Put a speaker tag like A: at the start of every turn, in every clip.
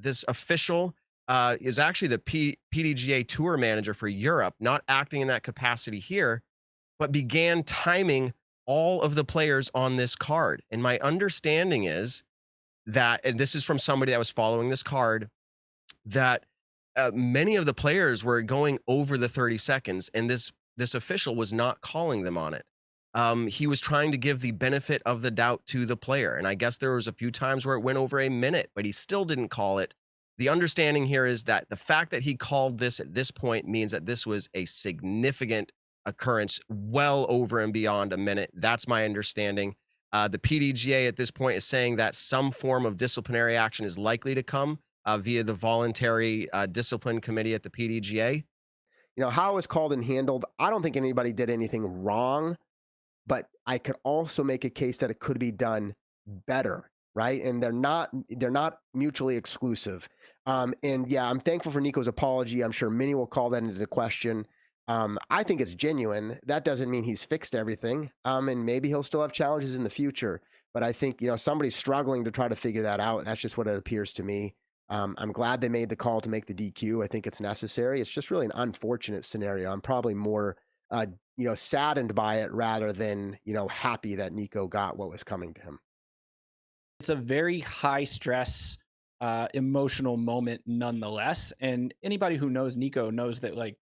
A: this official is actually the PDGA tour manager for Europe, not acting in that capacity here, but began timing all of the players on this card. And my understanding is that, and this is from somebody that was following this card, that many of the players were going over the 30 seconds, and this official was not calling them on it. He was trying to give the benefit of the doubt to the player, and I guess there was a few times where it went over a minute, but he still didn't call it. The understanding here is that the fact that he called this at this point means that this was a significant occurrence, well over and beyond a minute. That's my understanding. The PDGA at this point is saying that some form of disciplinary action is likely to come via the voluntary discipline committee at the PDGA.
B: How it was called and handled, I don't think anybody did anything wrong, but I could also make a case that it could be done better, right? And they're not mutually exclusive. And yeah, I'm thankful for Nikko's apology. I'm sure many will call that into the question. I think it's genuine. That doesn't mean he's fixed everything. And maybe he'll still have challenges in the future. But I think, somebody's struggling to try to figure that out. That's just what it appears to me. I'm glad they made the call to make the DQ. I think it's necessary. It's just really an unfortunate scenario. I'm probably more, saddened by it rather than, happy that Nikko got what was coming to him.
C: It's a very high stress, emotional moment nonetheless. And anybody who knows Nikko knows that, like,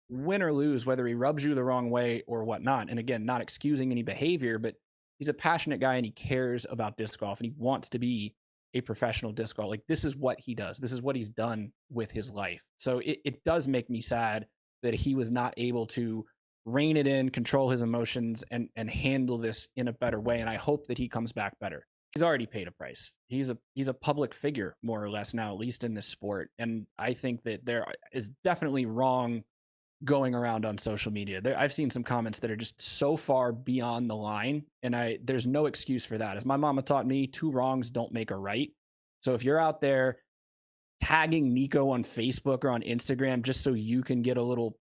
C: win or lose, whether he rubs you the wrong way or whatnot. And again, not excusing any behavior, but he's a passionate guy and he cares about disc golf and he wants to be a professional disc golf. Like, this is what he does. This is what he's done with his life. So it does make me sad that he was not able to rein it in, control his emotions, and handle this in a better way. And I hope that he comes back better. He's already paid a price. He's a public figure, more or less now, at least in this sport. And I think that there is definitely wrong going around on social media. I've seen some comments that are just so far beyond the line, and there's no excuse for that. As my mama taught me, two wrongs don't make a right. So if you're out there tagging Nikko on Facebook or on Instagram just so you can get a little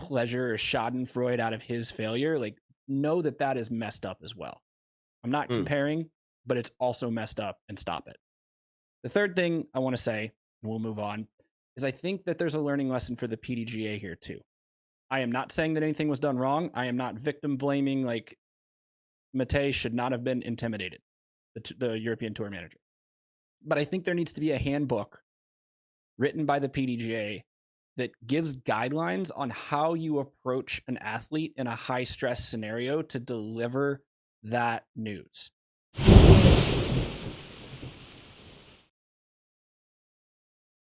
C: pleasure or schadenfreude out of his failure, like, know that that is messed up as well. I'm not comparing, but it's also messed up, and stop it. The third thing I want to say, and we'll move on, is I think that there's a learning lesson for the PDGA here too. I am not saying that anything was done wrong. I am not victim blaming. Like, Matej should not have been intimidated, the European Tour manager. But I think there needs to be a handbook written by the PDGA that gives guidelines on how you approach an athlete in a high stress scenario to deliver that news.